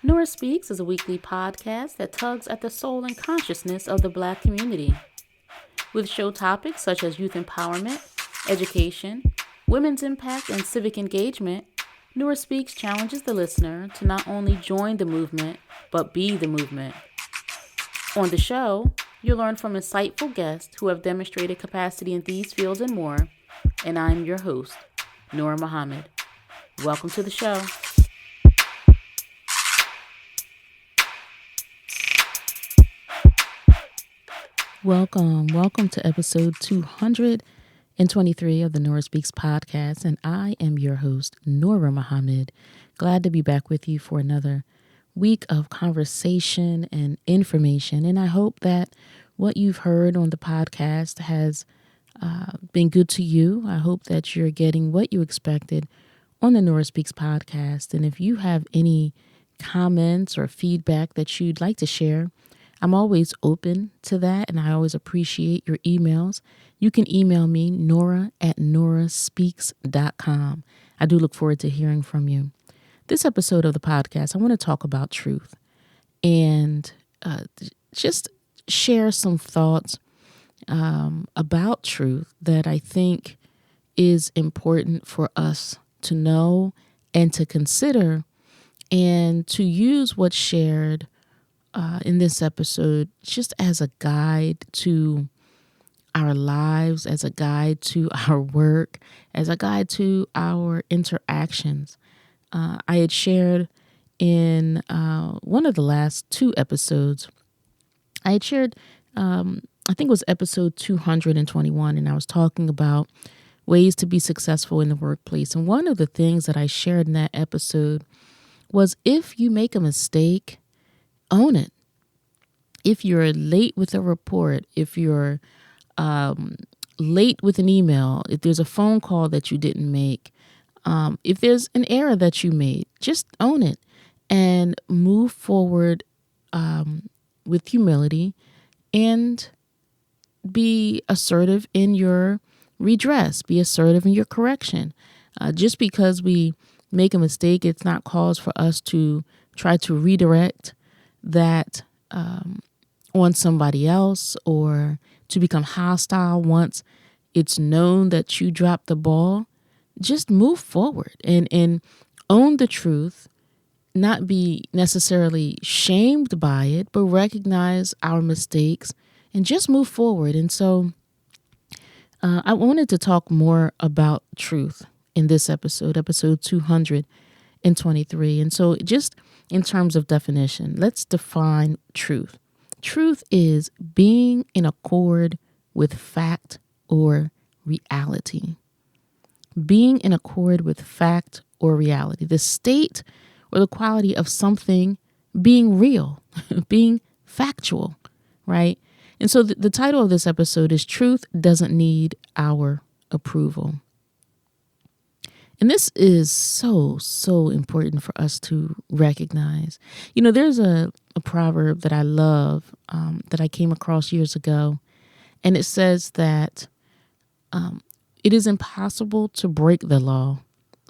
Nora Speaks is a weekly podcast that tugs at the soul and consciousness of the Black community. With show topics such as youth empowerment, education, women's impact, and civic engagement, Nora Speaks challenges the listener to not only join the movement, but be the movement. On the show, you'll learn from insightful guests who have demonstrated capacity in these fields and more, and I'm your host, Nora Muhammad. Welcome to the show. Welcome to episode 223 of the Nora Speaks podcast, and I am your host, Nora Muhammad. Glad to be back with you for another week of conversation and information, and I hope that what you've heard on the podcast has been good to you. I hope that you're getting what you expected on the Nora Speaks podcast, and if you have any comments or feedback that you'd like to share, I'm always open to that, and I always appreciate your emails. You can email me, nora@noraspeaks.com. I do look forward to hearing from you. This episode of the podcast, I want to talk about truth and just share some thoughts about truth that I think is important for us to know and to consider and to use what's shared in this episode just as a guide to our lives, as a guide to our work, as a guide to our interactions. I had shared in one of the last two episodes, I had shared, I think it was episode 221, and I was talking about ways to be successful in the workplace. And one of the things that I shared in that episode was if you make a mistake, own it. If you're late with a report, if you're late with an email, if there's a phone call that you didn't make, if there's an error that you made, just own it and move forward with humility and be assertive in your redress, be assertive in your correction. Just because we make a mistake, it's not cause for us to try to redirect that on somebody else or to become hostile once it's known that you dropped the ball. Just move forward and own the truth, not be necessarily shamed by it, but recognize our mistakes and just move forward. And so I wanted to talk more about truth in this episode 223. And so just in terms of definition, let's define truth. Truth is being in accord with fact or reality. Being in accord with fact or reality. The state or the quality of something being real, being factual, right? And so the title of this episode is Truth Doesn't Need Our Approval. And this is so important for us to recognize. You know, there's a proverb that I love that I came across years ago, and it says that it is impossible to break the law.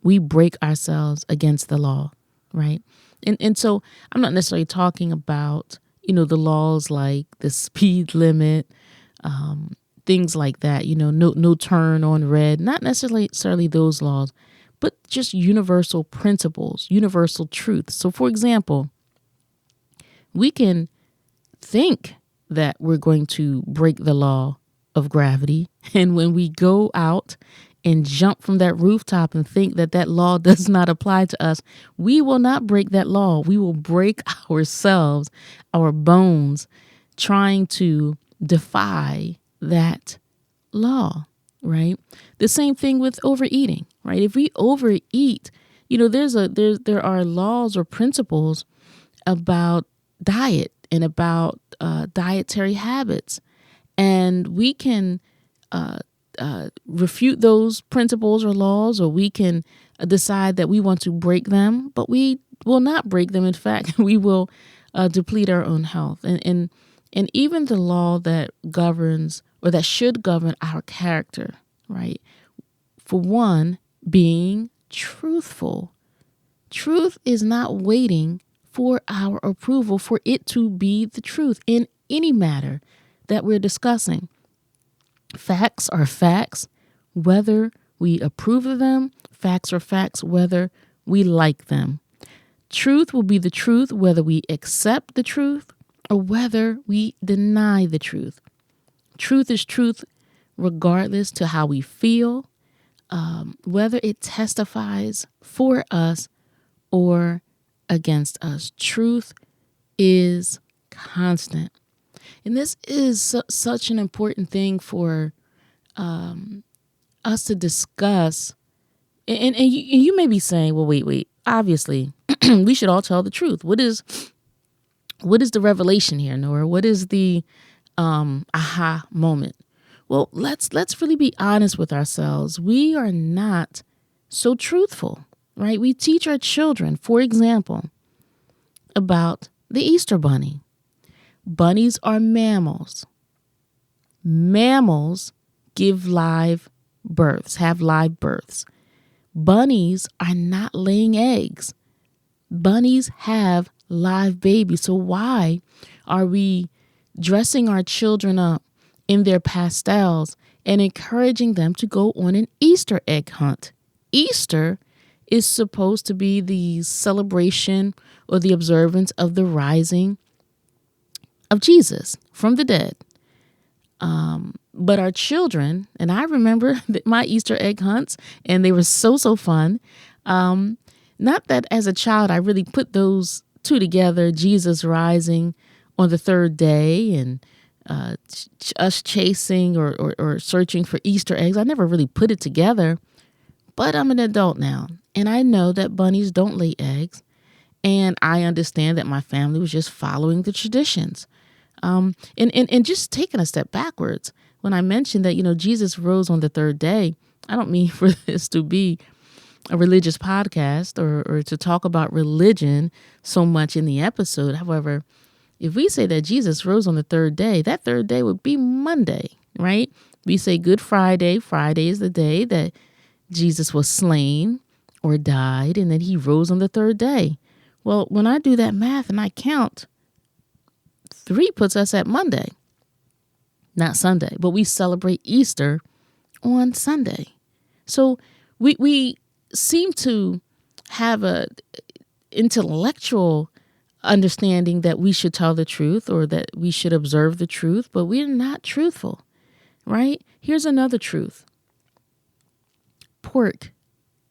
We break ourselves against the law, right? And so I'm not necessarily talking about, the laws like the speed limit, things like that, no turn on red, not necessarily those laws, but just universal principles, universal truths. So, for example, we can think that we're going to break the law of gravity. And when we go out and jump from that rooftop and think that that law does not apply to us, we will not break that law. We will break ourselves, our bones, trying to defy that law, right? The same thing with overeating, right? If we overeat, there are laws or principles about diet and about dietary habits, and we can refute those principles or laws, or we can decide that we want to break them, but we will not break them. In fact, we will deplete our own health. And even the law that governs or that should govern our character, right? For one, being truthful. Truth is not waiting for our approval, for it to be the truth in any matter that we're discussing. Facts are facts, whether we approve of them. Facts are facts, whether we like them. Truth will be the truth, whether we accept the truth or whether we deny the truth. Truth is truth, regardless to how we feel, whether it testifies for us or against us. Truth is constant. And this is such an important thing for us to discuss. And you may be saying, well, wait, obviously, we should all tell the truth. What is the revelation here, Nora? What is the aha moment? Well, let's really be honest with ourselves. We are not so truthful, right? We teach our children, for example, about the Easter bunny. Bunnies are mammals. Mammals give live births, have live births. Bunnies are not laying eggs. Bunnies have live babies. So why are we dressing our children up in their pastels and encouraging them to go on an Easter egg hunt? Easter is supposed to be the celebration or the observance of the rising of Jesus from the dead. But our children, and I remember my Easter egg hunts, and they were so fun. Not that as a child I really put those two together, Jesus rising on the third day and us chasing or searching for Easter eggs. I never really put it together, but I'm an adult now, and I know that bunnies don't lay eggs, and I understand that my family was just following the traditions. And just taking a step backwards, when I mentioned that, Jesus rose on the third day, I don't mean for this to be a religious podcast or to talk about religion so much in the episode. However, if we say that Jesus rose on the third day, that third day would be Monday, right? We say Good Friday. Friday is the day that Jesus was slain or died, and then he rose on the third day. Well, when I do that math and I count, 3 puts us at Monday, not Sunday, but we celebrate Easter on Sunday. So we seem to have a intellectual understanding that we should tell the truth or that we should observe the truth, but we're not truthful, right? Here's another truth. Pork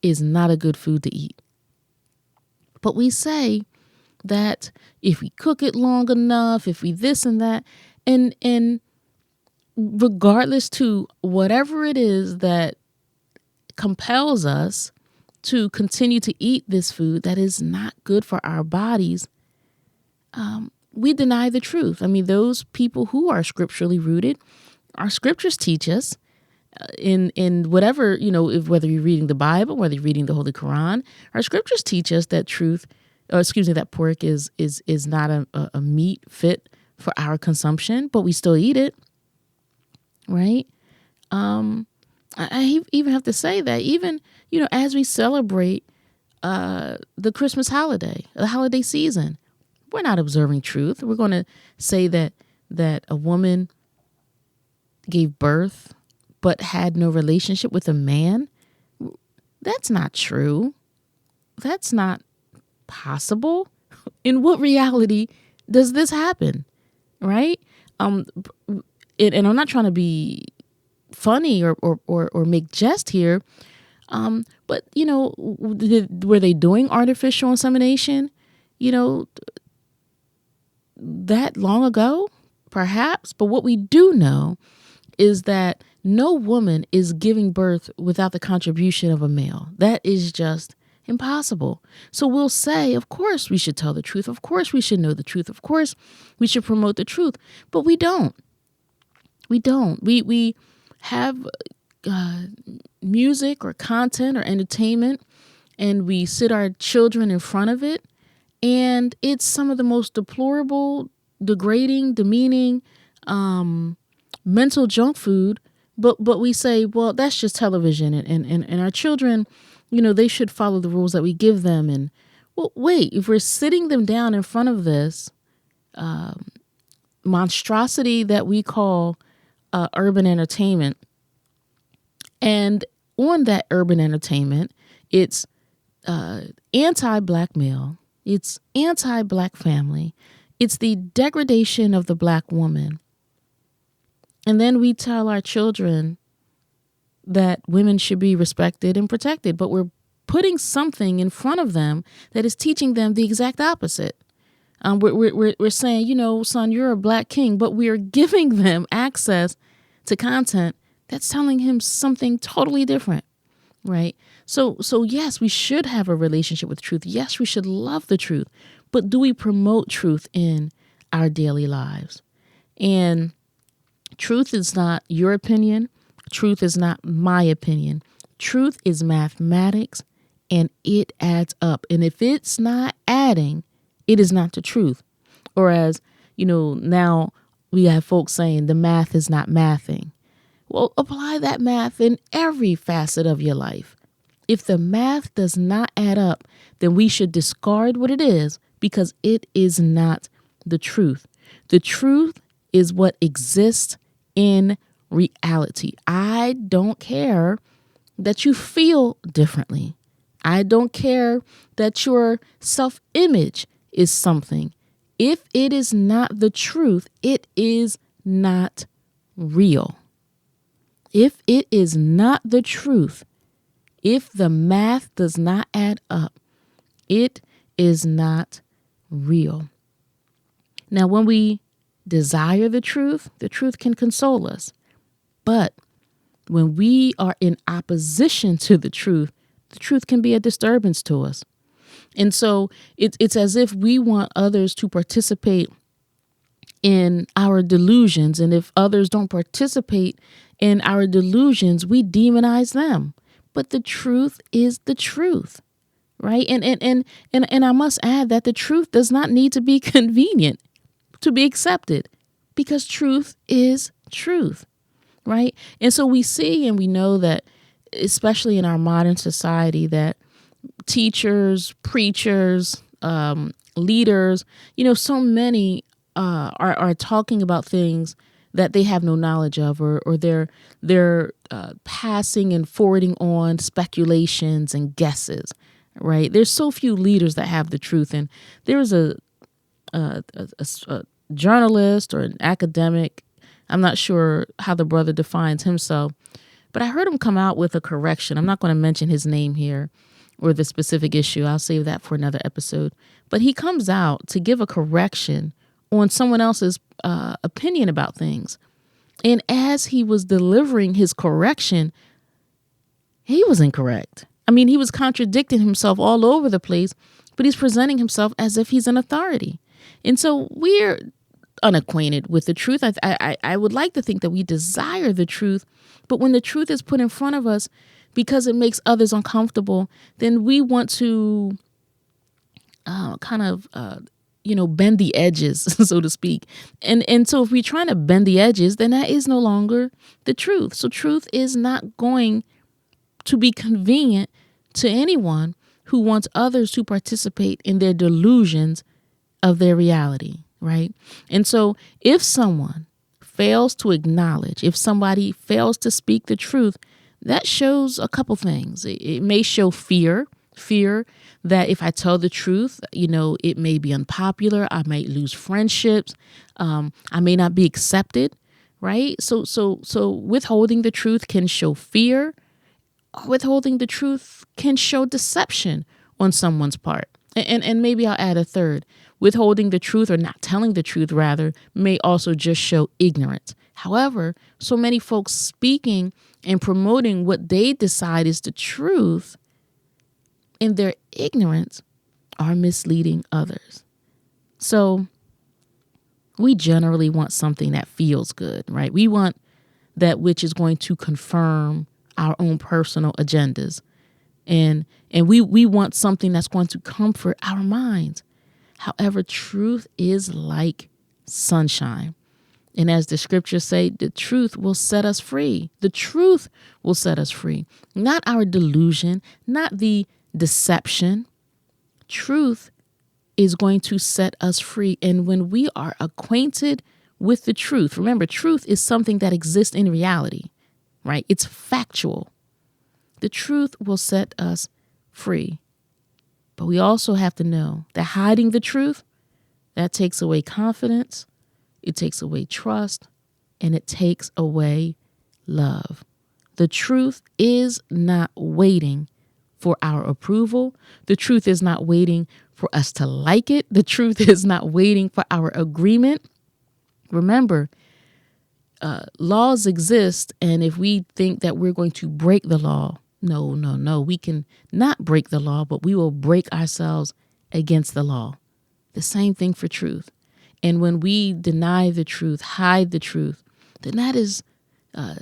is not a good food to eat. But we say that if we cook it long enough, if we this and that, and regardless to whatever it is that compels us to continue to eat this food that is not good for our bodies, we deny the truth. I mean, those people who are scripturally rooted, our scriptures teach us in whatever, whether you're reading the Bible, whether you're reading the Holy Quran, our scriptures teach us that that pork is not a meat fit for our consumption, but we still eat it, right? I even have to say that even, as we celebrate the Christmas holiday, the holiday season, we're not observing truth. We're going to say that a woman gave birth but had no relationship with a man. That's not true. That's not possible. In what reality does this happen? Right? And I'm not trying to be funny or make jest here. But were they doing artificial insemination? That long ago, perhaps. But what we do know is that no woman is giving birth without the contribution of a male. That is just impossible. So we'll say, of course, we should tell the truth. Of course, we should know the truth. Of course, we should promote the truth. But we don't. We don't. We have music or content or entertainment, and we sit our children in front of it, and it's some of the most deplorable, degrading, demeaning, mental junk food. But we say, well, that's just television, and our children, they should follow the rules that we give them. And Well, wait, if we're sitting them down in front of this monstrosity that we call urban entertainment, and on that urban entertainment, it's anti-black male, it's anti-black family, it's the degradation of the black woman. And then we tell our children that women should be respected and protected, but we're putting something in front of them that is teaching them the exact opposite. We're saying, son, you're a black king, but we are giving them access to content that's telling him something totally different, right? So yes, we should have a relationship with truth. Yes, we should love the truth, but do we promote truth in our daily lives? And truth is not your opinion. Truth is not my opinion. Truth is mathematics, and it adds up. And if it's not adding, it is not the truth. Or as, now we have folks saying the math is not mathing. Well, apply that math in every facet of your life. If the math does not add up, then we should discard what it is because it is not the truth. The truth is what exists in reality. I don't care that you feel differently. I don't care that your self-image is something. If it is not the truth, it is not real. If it is not the truth, if the math does not add up, it is not real. Now, when we desire the truth can console us. But when we are in opposition to the truth can be a disturbance to us. And so it's as if we want others to participate in our delusions. And if others don't participate in our delusions, we demonize them. But the truth is the truth, right? And I must add that the truth does not need to be convenient to be accepted, because truth is truth, right? And so we see and we know that, especially in our modern society, that teachers, preachers, leaders, so many are talking about things that they have no knowledge of, or they're passing and forwarding on speculations and guesses, right? There's so few leaders that have the truth. And there's a journalist or an academic, I'm not sure how the brother defines himself, but I heard him come out with a correction. I'm not going to mention his name here or the specific issue. I'll save that for another episode. But he comes out to give a correction on someone else's opinion about things. And as he was delivering his correction, he was incorrect. I mean, he was contradicting himself all over the place, but he's presenting himself as if he's an authority. And so we're unacquainted with the truth. I would like to think that we desire the truth, but when the truth is put in front of us because it makes others uncomfortable, then we want to bend the edges, so to speak. And so if we're trying to bend the edges, then that is no longer the truth. So truth is not going to be convenient to anyone who wants others to participate in their delusions of their reality, right? And so if someone fails to acknowledge, if somebody fails to speak the truth, that shows a couple things. It may show fear that if I tell the truth, it may be unpopular. I might lose friendships. I may not be accepted, right? So withholding the truth can show fear. Withholding the truth can show deception on someone's part. And maybe I'll add a third. Withholding the truth, or not telling the truth rather, may also just show ignorance. However, so many folks speaking and promoting what they decide is the truth in their ignorance are misleading others. So we generally want something that feels good, right? We want that which is going to confirm our own personal agendas. And we want something that's going to comfort our minds. However, truth is like sunshine. And as the scriptures say, the truth will set us free. The truth will set us free. Not our delusion, not the deception. Truth is going to set us free. And when we are acquainted with the truth, remember, truth is something that exists in reality, right? It's factual. The truth will set us free. But we also have to know that hiding the truth, that takes away confidence, it takes away trust, and it takes away love. The truth is not waiting for our approval. The truth is not waiting for us to like it. The truth is not waiting for our agreement. Remember, laws exist, and if we think that we're going to break the law, no. We can not break the law, but we will break ourselves against the law. The same thing for truth. And when we deny the truth, hide the truth, then that is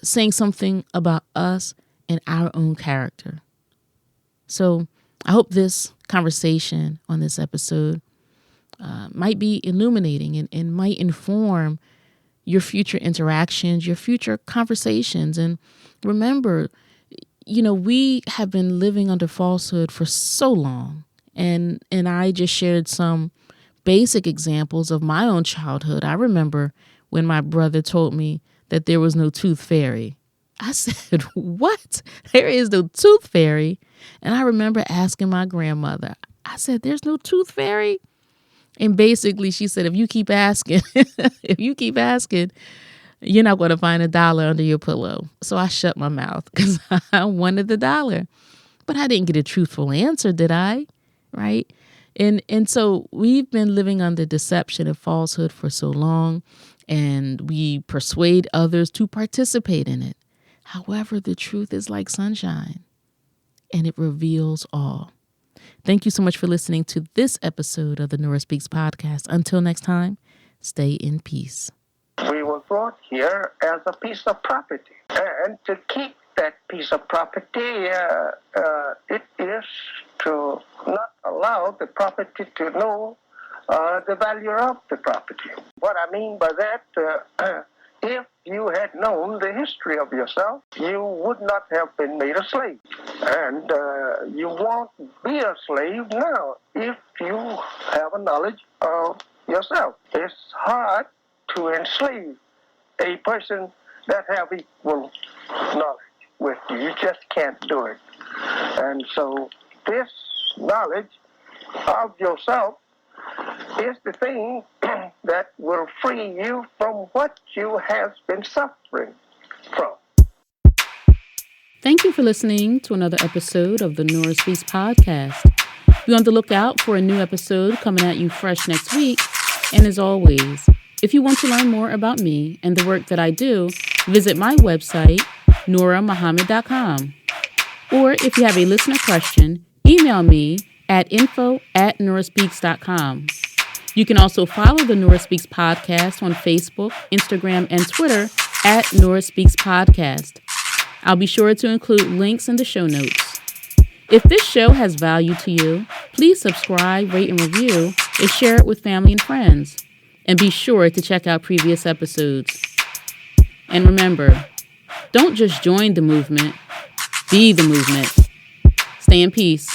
saying something about us and our own character. So I hope this conversation on this episode might be illuminating and might inform your future interactions, your future conversations. And remember, we have been living under falsehood for so long. And I just shared some basic examples of my own childhood. I remember when my brother told me that there was no tooth fairy. I said, what? There is no tooth fairy? And I remember asking my grandmother, I said, there's no tooth fairy? And basically she said, if you keep asking, you're not going to find $1 under your pillow. So I shut my mouth because I wanted the $1. But I didn't get a truthful answer, did I? Right? And so we've been living under deception and falsehood for so long, and we persuade others to participate in it. However, the truth is like sunshine, and it reveals all. Thank you so much for listening to this episode of the Nora Speaks podcast. Until next time, stay in peace. We were brought here as a piece of property, and to keep that piece of property, it is to not allow the property to know the value of the property. What I mean by that, if you had known the history of yourself, you would not have been made a slave. And you won't be a slave now if you have a knowledge of yourself. It's hard to enslave a person that have equal knowledge with you. You just can't do it. And so this knowledge of yourself is the thing that will free you from what you have been suffering from. Thank you for listening to another episode of the Nora Speaks podcast. Be on the lookout for a new episode coming at you fresh next week. And as always, if you want to learn more about me and the work that I do, visit my website, norahmuhammad.com. Or if you have a listener question, email me at info@norahspeaks.com. You can also follow the Nora Speaks podcast on Facebook, Instagram, and Twitter at Nora Speaks Podcast. I'll be sure to include links in the show notes. If this show has value to you, please subscribe, rate, and review, and share it with family and friends. And be sure to check out previous episodes. And remember, don't just join the movement, be the movement. Stay in peace.